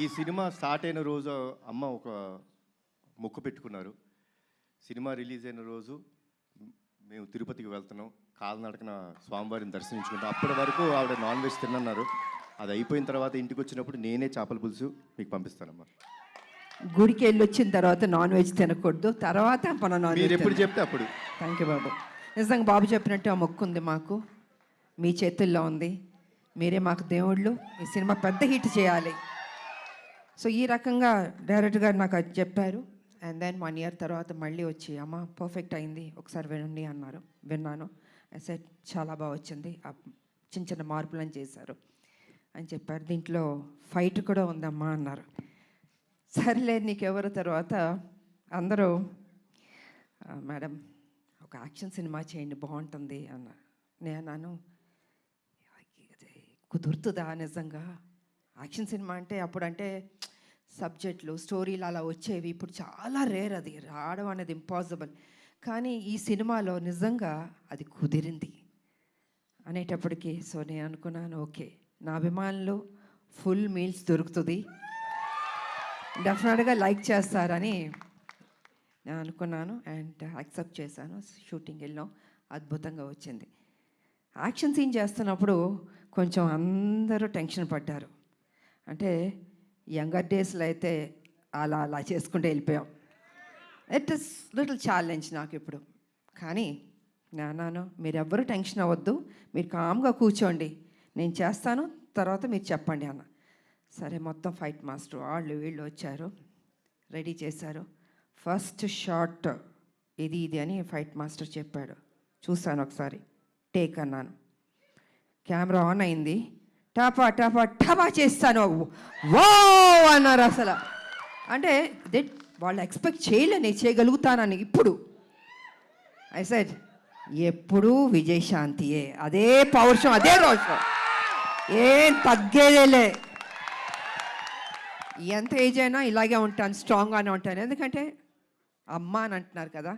ఈ cinema start అయిన రోజు అమ్మ ఒక మొక్కు పెట్టుకున్నారు. సినిమా రిలీజ్ అయిన రోజు మేము తిరుపతికి వెళ్తున్నాం, కాలినడకన స్వామివారిని దర్శించుకుంటాం. అప్పటి వరకు ఆవిడ నాన్ వెజ్ తినన్నారు. అది అయిపోయిన తర్వాత ఇంటికి వచ్చినప్పుడు నేనే చేపల పులుసు మీకు పంపిస్తానమ్మా. గుడికి వెళ్ళి వచ్చిన తర్వాత నాన్ వెజ్ తినకూడదు, తర్వాత మన నాన్ మీరు వెజ్ ఎప్పుడు చెప్తే అప్పుడు. థ్యాంక్ యూ బాబు. నిజంగా బాబు చెప్పినట్టు ఆ మొక్కు ఉంది మాకు, మీ చేతుల్లో ఉంది. మీరే మాకు దేవుళ్ళు. ఈ సినిమా పెద్ద హిట్ చేయాలి. సో ఈ రకంగా డైరెక్టర్ గారు నాకు అది చెప్పారు. అండ్ దెన్ 1 year తర్వాత మళ్ళీ వచ్చి అమ్మ పర్ఫెక్ట్ అయింది, ఒకసారి వినండి అన్నారు. విన్నాను. సెట్ చాలా బాగా వచ్చింది, చిన్న చిన్న మార్పులను చేశారు అని చెప్పారు. దీంట్లో ఫైట్ కూడా ఉందమ్మా అన్నారు. సర్లే నీకెవరు. తర్వాత అందరూ మేడం ఒక యాక్షన్ సినిమా చేయండి బాగుంటుంది అన్నారు. నేను అన్నాను కుదురుతుందా నిజంగా? యాక్షన్ సినిమా అంటే అప్పుడంటే సబ్జెక్టులు స్టోరీలు అలా వచ్చేవి, ఇప్పుడు చాలా రేర్, అది రావడం అనేది ఇంపాసిబుల్. కానీ ఈ సినిమాలో నిజంగా అది కుదిరింది అనేటప్పటికీ సో నేను అనుకున్నాను ఓకే, నా అభిమానులు ఫుల్ మీల్స్ దొరుకుతుంది, డెఫినెట్గా లైక్ చేస్తారని నేను అనుకున్నాను. అండ్ యాక్సెప్ట్ చేశాను. షూటింగ్ వెళ్ళాం, అద్భుతంగా వచ్చింది. యాక్షన్ సీన్ చేస్తున్నప్పుడు కొంచెం అందరూ టెన్షన్ పడ్డారు. అంటే యంగర్ డేస్లో అయితే అలా అలా చేసుకుంటూ వెళ్ళిపోయాం. ఇట్ ఇస్ లిటిల్ ఛాలెంజ్ నాకు ఇప్పుడు. కానీ నాన్న మీరెవ్వరూ టెన్షన్ అవ్వద్దు, మీరు కామ్గా కూర్చోండి, నేను చేస్తాను, తర్వాత మీరు చెప్పండి అన్న. సరే మొత్తం ఫైట్ మాస్టర్ వాళ్ళు వీళ్ళు వచ్చారు, రెడీ చేశారు. ఫస్ట్ షాట్ ఇది అని ఫైట్ మాస్టర్ చెప్పాడు. చూశాను ఒకసారి, టేక్ అన్నాను. కెమెరా ఆన్ అయింది. టపా టపా టపా చేస్తాను, వో అన్నారు. అసలు అంటే వాళ్ళు ఎక్స్పెక్ట్ చేయలే నేను చేయగలుగుతానని. ఇప్పుడు ఐ సెడ్ ఎప్పుడూ విజయశాంతియే, అదే పౌరుషం, అదే రోషం, ఏం తగ్గేదేలే. ఎంత ఏజ్ అయినా ఇలాగే ఉంటాను, స్ట్రాంగ్గానే ఉంటాను. ఎందుకంటే అమ్మ అని అంటున్నారు కదా,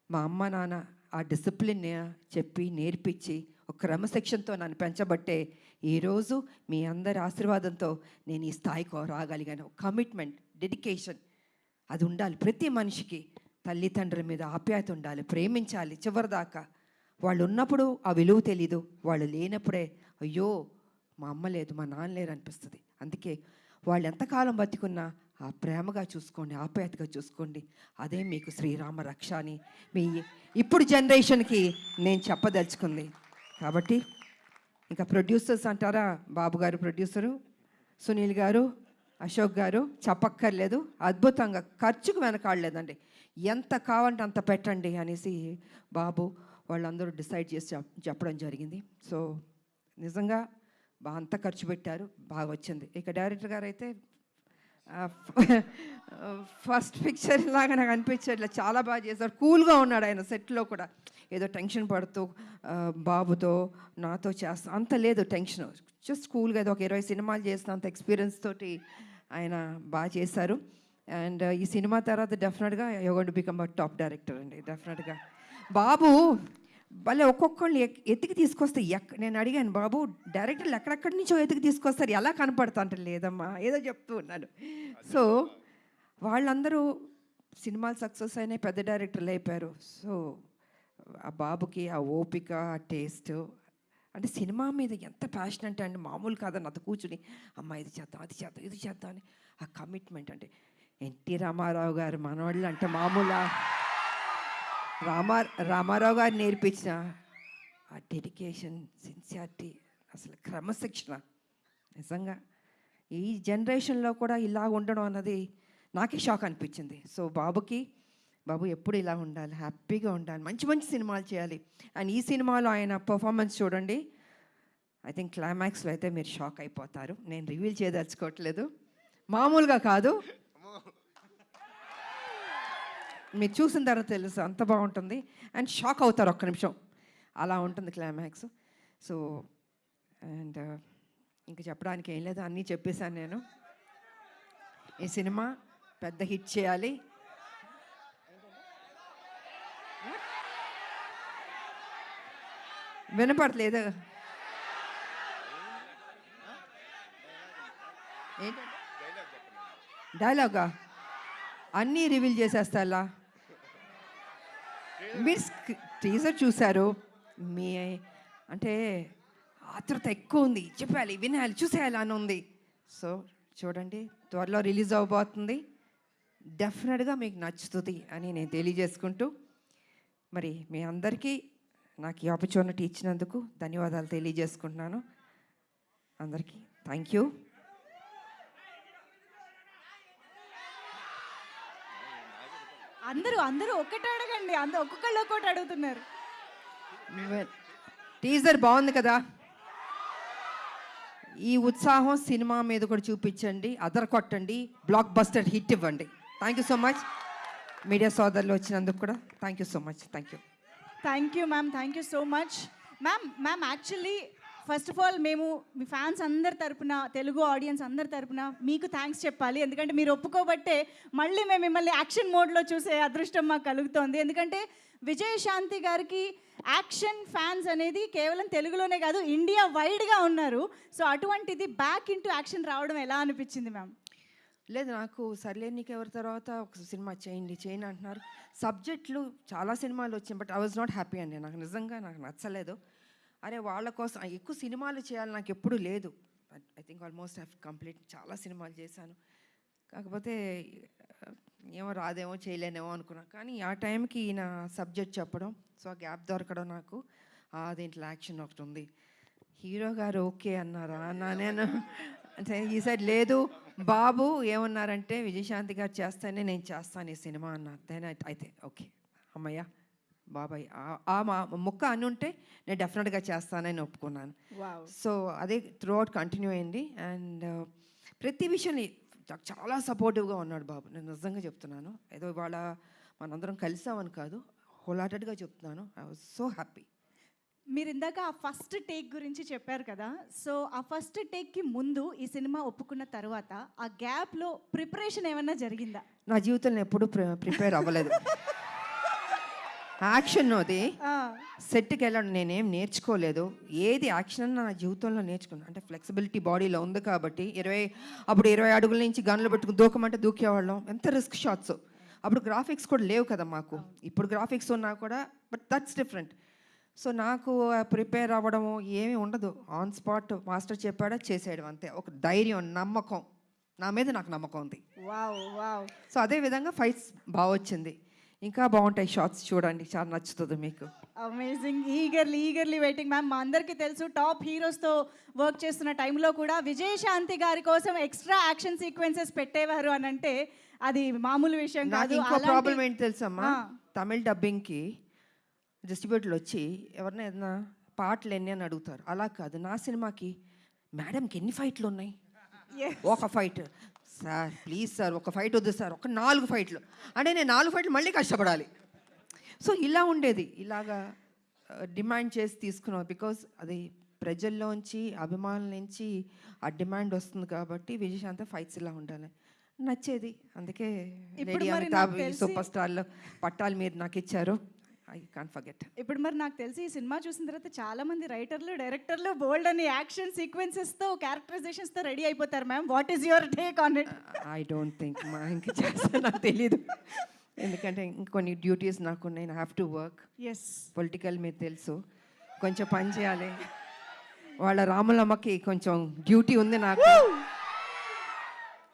మా అమ్మ నాన్న ఆ డిసిప్లిన్ చెప్పి నేర్పించి ఒక క్రమశిక్షణతో నన్ను పెంచబట్టే ఈరోజు మీ అందరి ఆశీర్వాదంతో నేను ఈ స్థాయికి రాగలిగాను. కమిట్మెంట్, డెడికేషన్ అది ఉండాలి ప్రతి మనిషికి. తల్లిదండ్రుల మీద ఆప్యాయత ఉండాలి, ప్రేమించాలి చివరిదాకా. వాళ్ళు ఉన్నప్పుడు ఆ విలువ తెలీదు, వాళ్ళు లేనప్పుడే అయ్యో మా అమ్మ లేదు, మా నాన్న లేరు అనిపిస్తుంది. అందుకే వాళ్ళు ఎంతకాలం బతికున్నా ఆ ప్రేమగా చూసుకోండి, ఆప్యాయతగా చూసుకోండి. అదే మీకు శ్రీరామ రక్ష అని మీ ఇప్పుడు జనరేషన్కి నేను చెప్పదలుచుకుంది. కాబట్టి ఇంకా ప్రొడ్యూసర్స్ అంటారా, బాబు గారు ప్రొడ్యూసరు, సునీల్ గారు, అశోక్ గారు చెప్పక్కర్లేదు. అద్భుతంగా ఖర్చుకు వెనకాడలేదండి. ఎంత కావాలంటే అంత పెట్టండి అనేసి బాబు వాళ్ళందరూ డిసైడ్ చేసి చెప్పడం జరిగింది. సో నిజంగా అంత ఖర్చు పెట్టారు, బాగా వచ్చింది. ఇక డైరెక్టర్ గారు అయితే ఫస్ట్ పిక్చర్ లాగా నాకు అనిపించట్లే, చాలా బాగా చేశారు. కూల్గా ఉన్నాడు ఆయన సెట్లో కూడా. ఏదో టెన్షన్ పడుతూ బాబుతో నాతో చేస్తా అంత లేదు టెన్షన్, జస్ట్ కూల్గా. ఏదో ఒక 20 సినిమాలు చేసిన అంత ఎక్స్పీరియన్స్ తోటి ఆయన బాగా చేశారు. అండ్ ఈ సినిమా తర్వాత డెఫినెట్గా you going to become a top director అండి. డెఫినెట్గా బాబు భలే ఒక్కొక్కళ్ళు ఎత్తికి తీసుకొస్తే నేను అడిగాను, బాబు డైరెక్టర్లు ఎక్కడెక్కడి నుంచో ఎత్తికి తీసుకొస్తారు, ఎలా కనపడతా అంటే లేదమ్మా ఏదో చెప్తూ ఉన్నాను. సో వాళ్ళందరూ సినిమాలు సక్సెస్ అయినాయి, పెద్ద డైరెక్టర్లు అయిపోయారు. సో ఆ బాబుకి ఆ ఓపిక, ఆ టేస్ట్, అంటే సినిమా మీద ఎంత ప్యాషన్ అంటే అండి మామూలు కాదని నాతో కూర్చుని అమ్మ ఇది చేద్దాం, అది చేద్దాం, ఇది చేద్దాం అని ఆ కమిట్మెంట్. అంటే ఎన్టీ రామారావు గారు మనవాళ్ళు అంటే మామూలు రామారావు గారు నేర్పించిన ఆ డెడికేషన్, సిన్సియారిటీ, అసలు క్రమశిక్షణ నిజంగా ఈ జనరేషన్లో కూడా ఇలా ఉండడం అన్నది నాకే షాక్ అనిపించింది. సో బాబు ఎప్పుడు ఇలా ఉండాలి, హ్యాపీగా ఉండాలి, మంచి మంచి సినిమాలు చేయాలి. అండ్ ఈ సినిమాలో ఆయన పర్ఫార్మెన్స్ చూడండి, ఐ థింక్ క్లైమాక్స్లో అయితే మీరు షాక్ అయిపోతారు. నేను రివీల్ చేయదలుచుకోవట్లేదు, మామూలుగా కాదు, మీరు చూసిన తర్వాత తెలుసు అంత బాగుంటుంది. అండ్ షాక్ అవుతారు ఒక్క నిమిషం, అలా ఉంటుంది క్లైమాక్స్. సో అండ్ ఇంకా చెప్పడానికి ఏం లేదు, అన్నీ చెప్పేశాను నేను. ఈ సినిమా పెద్ద హిట్ చేయాలి. వినపడలేదు ఏంటంటే డైలాగా అన్నీ రివీల్ చేసేస్తా అలా. మీరు టీజర్ చూశారు, మీ అంటే ఆతృత ఎక్కువ ఉంది, చెప్పాలి, వినాలి, చూసేయాలి అని ఉంది. సో చూడండి, త్వరలో రిలీజ్ అవ్వబోతుంది. డెఫినెట్గా మీకు నచ్చుతుంది అని నేను తెలియజేసుకుంటూ, మరి మీ అందరికీ నాకు ఈ ఆపర్చునిటీ ఇచ్చినందుకు ధన్యవాదాలు తెలియజేసుకుంటున్నాను. అందరికీ థ్యాంక్ యూ. అందరూ ఒక్కటి అడగండి, ఒక్కొక్కళ్ళు ఒక్కొక్కటి అడుగుతున్నారు. టీజర్ బాగుంది కదా, ఈ ఉత్సాహం సినిమా మీద కూడా చూపించండి, అదర కొట్టండి, బ్లాక్ బస్టర్ హిట్ ఇవ్వండి. Thank you so much. Media సోదరులు వచ్చినందుకు కూడా thank you so much. Thank you. Thank you ma'am, thank you so much. Ma'am actually first of all మేము మీ ఫ్యాన్స్ అందరి తరపున, తెలుగు ఆడియన్స్ అందరి తరపున మీకు థ్యాంక్స్ చెప్పాలి. ఎందుకంటే మీరు ఒప్పుకోబట్టే మళ్ళీ మేము మిమ్మల్ని యాక్షన్ మోడ్లో చూసే అదృష్టం మాకు కలుగుతోంది. ఎందుకంటే విజయశాంతి గారికి యాక్షన్ ఫ్యాన్స్ అనేది కేవలం తెలుగులోనే కాదు, ఇండియా వైడ్గా ఉన్నారు. సో అటువంటిది బ్యాక్ ఇంటూ యాక్షన్ రావడం ఎలా అనిపించింది మ్యామ్? లేదు, నాకు సర్లే నీకు ఎవరి తర్వాత ఒక సినిమా చేయండి అంటున్నారు. సబ్జెక్టులు చాలా సినిమాలు వచ్చాయి, but I was not happy అండి. నాకు నిజంగా నచ్చలేదు. అరే వాళ్ళ కోసం ఎక్కువ సినిమాలు చేయాలి నాకు ఎప్పుడూ లేదు. I think almost have complete చాలా సినిమాలు చేశాను. కాకపోతే ఏమో రాదేమో చేయలేనేమో అనుకున్నాను. కానీ ఆ టైంకి ఈయన సబ్జెక్ట్ చెప్పడం, సో ఆ గ్యాప్ దొరకడం నాకు, దీంట్లో యాక్షన్ ఒకటి ఉంది, హీరో గారు ఓకే అన్నారా అన్నా నేను. అంటే ఈ సైడ్ లేదు, బాబు ఏమన్నారంటే విజయశాంతి గారు చేస్తేనే నేను చేస్తాను ఈ సినిమా అన్నారు. దెన్ అయితే ఓకే అమ్మయ్య బాబాయ్ మా ముక్క అని ఉంటే నేను డెఫినెట్గా చేస్తానని ఒప్పుకున్నాను. సో అదే త్రూ అవుట్ కంటిన్యూ అయింది. అండ్ ప్రతి విషయాన్ని చాలా సపోర్టివ్గా ఉన్నాడు బాబు. నేను నిజంగా చెప్తున్నాను, ఏదో ఇవాళ మనందరం కలిసామని కాదు, హోల్ హార్టెడ్గా చెప్తున్నాను. I was so happy. మీరు ఇందాక ఆ ఫస్ట్ టేక్ గురించి చెప్పారు కదా, సో ఆ ఫస్ట్ టేక్కి ముందు ఈ సినిమా ఒప్పుకున్న తర్వాత ఆ గ్యాప్లో ప్రిపరేషన్ ఏమన్నా జరిగిందా? నా జీవితంలో ఎప్పుడూ ప్రిపేర్ అవ్వలేదు. యాక్షన్ అది సెట్కి వెళ్ళడం నేనేం నేర్చుకోలేదు. ఏది యాక్షన్ నా జీవితంలో నేర్చుకున్నాను అంటే ఫ్లెక్సిబిలిటీ బాడీలో ఉంది కాబట్టి. అప్పుడు 20 అడుగుల నుంచి గన్లు పెట్టుకుని దూకమంటే దూకేవాళ్ళం. ఎంత రిస్క్ షాట్స్. అప్పుడు గ్రాఫిక్స్ కూడా లేవు కదా మాకు. ఇప్పుడు గ్రాఫిక్స్ ఉన్నా కూడా, బట్ దట్స్ డిఫరెంట్. సో నాకు ప్రిపేర్ అవ్వడము ఏమీ ఉండదు. ఆన్ స్పాట్ మాస్టర్ చెప్పాడా చేసేయడం అంతే. ఒక ధైర్యం, నమ్మకం, నా మీద నాకు నమ్మకం ఉంది. వావ్. సో అదేవిధంగా ఫైట్స్ బాగా వచ్చింది. ఇంకా బాగుంటాయి షార్ట్స్, చూడండి, చాలా నచ్చుతుంది మీకు. అమేజింగ్. Eagerly waiting ma'am. మా అందరికీ తెలుసు టాప్ హీరోస్తో వర్క్ చేస్తున్న టైంలో కూడా విజయశాంతి గారి కోసం ఎక్స్ట్రా యాక్షన్ సీక్వెన్సెస్ పెట్టేవారు అని అంటే అది మామూలు విషయం కాదు. ఇంకో ప్రాబ్లం ఏంటి తెలుసమ్మా, తమిళ్ డబ్బింగ్కి డిస్ట్రిబ్యూటర్లు వచ్చి ఎవరినైనా ఏదైనా పాటలు ఎన్ని అని అడుగుతారు. అలా కాదు, నా సినిమాకి మేడంకి ఎన్ని ఫైట్లు ఉన్నాయి, ఒక ఫైట్ సార్ ప్లీజ్ సార్, ఒక ఫైట్ వద్దు సార్, ఒక 4 ఫైట్లు అంటే నేను 4 ఫైట్లు మళ్ళీ కష్టపడాలి. సో ఇలా ఉండేది, ఇలాగా డిమాండ్ చేసి తీసుకున్నాం. బికాజ్ అది ప్రజల్లోంచి, అభిమానుల నుంచి ఆ డిమాండ్ వస్తుంది కాబట్టి విజయశాంతి ఫైట్స్ ఇలా ఉండాలి నచ్చేది. అందుకే లేడీ అమితాబ్ సూపర్ స్టార్లో పట్టాలు మీరు నాకు ఇచ్చారు. I can't forget. ఇప్పుడు మరి నాకు తెలిసి ఈ సినిమా చూసిన తర్వాత చాలా మంది రైటర్లు, డైరెక్టర్లు బోల్డ్ అని యాక్షన్ సీక్వెన్సెస్తో, క్యారెక్టరైజేషన్స్తో రెడీ అయిపోతారు ma'am. What is your take on it? I don't think ఇంకా చేస్తా, నాకు తెలీదు. ఎందుకంటే ఇంకొన్ని డ్యూటీస్ నాకు ఉన్నాయి. I have to work. Yes, political మీరు తెలుసు, కొంచెం పని చేయాలి. వాళ్ళ రాములమ్మకి కొంచెం డ్యూటీ ఉంది నాకు.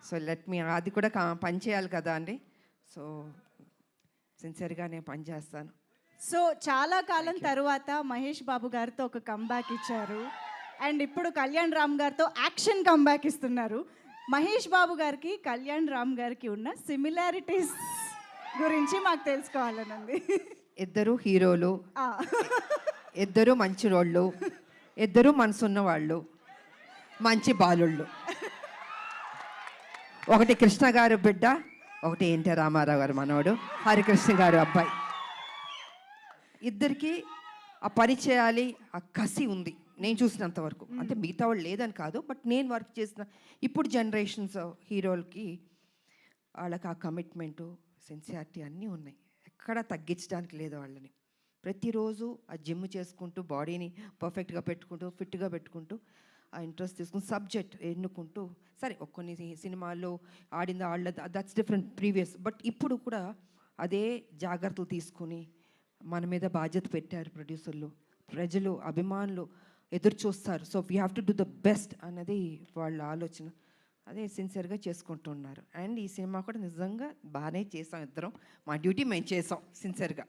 సో లెట్ మీ, అది కూడా పని చేయాలి కదా అండి. సో సిన్సియర్గా నేను పని చేస్తాను. సో చాలా కాలం తర్వాత మహేష్ బాబు గారితో ఒక కంబ్యాక్ ఇచ్చారు అండ్ ఇప్పుడు కళ్యాణ్ రామ్ గారితో యాక్షన్ కంబ్యాక్ ఇస్తున్నారు. మహేష్ బాబు గారికి కళ్యాణ్ రామ్ గారికి ఉన్న సిమిలారిటీస్ గురించి మాకు తెలుసుకోవాలనండి. ఇద్దరు హీరోలు, ఇద్దరు మంచి రోళ్ళు, ఇద్దరు మనసున్న వాళ్ళు, మంచి బాలుళ్ళు. ఒకటి కృష్ణ గారు బిడ్డ, ఒకటి ఎన్టీ రామారావు గారు మనవడు, హరికృష్ణ గారు అబ్బాయి. ఇద్దరికి ఆ పని చేయాలి, ఆ కసి ఉంది నేను చూసినంత వరకు. అంటే మిగతా వాళ్ళు లేదని కాదు, బట్ నేను వర్క్ చేసిన ఇప్పుడు జనరేషన్స్ హీరోలకి వాళ్ళకి ఆ కమిట్మెంటు, సిన్సియారిటీ అన్నీ ఉన్నాయి. ఎక్కడ తగ్గించడానికి లేదు వాళ్ళని. ప్రతిరోజు ఆ జిమ్ చేసుకుంటూ, బాడీని పర్ఫెక్ట్గా పెట్టుకుంటూ, ఫిట్గా పెట్టుకుంటూ ఆ ఇంట్రెస్ట్ తీసుకుని సబ్జెక్ట్ ఎన్నుకుంటూ సరే కొన్ని సినిమాల్లో ఆడింది ఆడలేదు దట్స్ డిఫరెంట్ ప్రీవియస్, బట్ ఇప్పుడు కూడా అదే జాగ్రత్తలు తీసుకుని మన మీద బాధ్యత పెట్టారు ప్రొడ్యూసర్లు, ప్రజలు, అభిమానులు ఎదురు చూస్తారు. So we have to do the best అన్నది వాళ్ళ ఆలోచన. అదే సిన్సియర్గా చేసుకుంటున్నారు. అండ్ ఈ సినిమా కూడా నిజంగా బాగానే చేసాం ఇద్దరం, మా డ్యూటీ మేము చేసాం సిన్సియర్గా.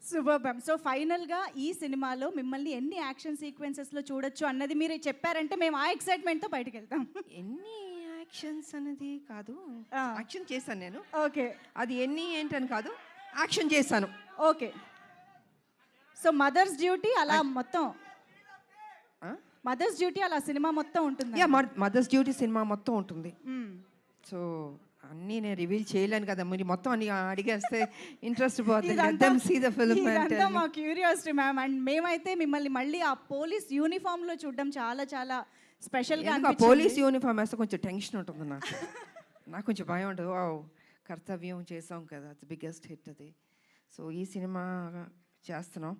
Super ma'am. సో ఫైనల్గా ఈ సినిమాలో మిమ్మల్ని ఎన్ని యాక్షన్ సీక్వెన్సెస్లో చూడొచ్చు అన్నది మీరు చెప్పారంటే మేము ఆ ఎక్సైట్మెంట్తో బయటకు వెళ్తాం. ఎన్ని యాక్షన్స్ అనేది కాదు, ఆ. యాక్షన్ చేశాను నేను. ఓకే అది ఎన్ని ఏంటని కాదు, యాక్షన్ చేశాను. ఓకే. సో మదర్స్ డ్యూటీ అలా మొత్తం, మదర్స్ డ్యూటీ అలా సినిమా మొత్తం ఉంటుంది. యా, మదర్స్ డ్యూటీ సినిమా మొత్తం ఉంటుంది. సో అన్నీ నేను రివీల్ చేయలేను కదా, మీరు మొత్తం అన్ని అడిగేస్తే ఇంట్రెస్ట్ పోతుంది. మా క్యూరియాసిటీ మ్యామ్. అండ్ మేమైతే మిమ్మల్ని మళ్ళీ ఆ పోలీస్ యూనిఫామ్లో చూడడం చాలా చాలా స్పెషల్గా. పోలీస్ యూనిఫామ్ వేస్తే కొంచెం టెన్షన్ ఉంటుంది నాకు, నాకు కొంచెం భయం ఉంటుంది. ఓ కర్తవ్యం చేసాం కదా, అది బిగ్గెస్ట్ హిట్ అది. సో ఈ సినిమా చేస్తున్నాం,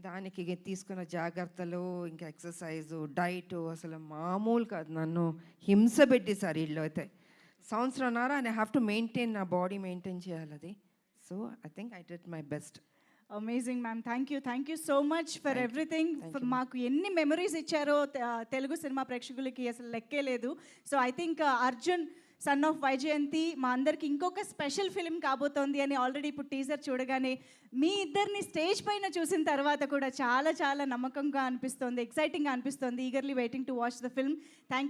దానికి తీసుకున్న జాగ్రత్తలు, ఇంకా ఎక్సర్సైజు, డైట్ అసలు మామూలు కాదు. నన్ను హింస పెట్టేశారు వీళ్ళు అయితే. సంవత్సరంన్నర ఐ హ్యావ్ టు మెయింటైన్, నా బాడీ మెయింటైన్ చేయాలి అది. So I think I did my best. Amazing ma'am. Thank you so much for everything. మాకు ఎన్ని మెమరీస్ ఇచ్చారో తెలుగు సినిమా ప్రేక్షకులకి అసలు లెక్కే లేదు. So I think Arjun son of Vyjayanthi మా అందరికి ఇంకొక స్పెషల్ ఫిల్మ్ కాబోతోంది అని ఆల్రెడీ ఇప్పుడు టీజర్ చూడగానే మీ ఇద్దరిని స్టేజ్ పైన చూసిన తర్వాత కూడా చాలా చాలా నమ్మకంగా అనిపిస్తోంది, ఎక్సైటింగ్గా అనిపిస్తోంది. Eagerly waiting to watch the film. Thank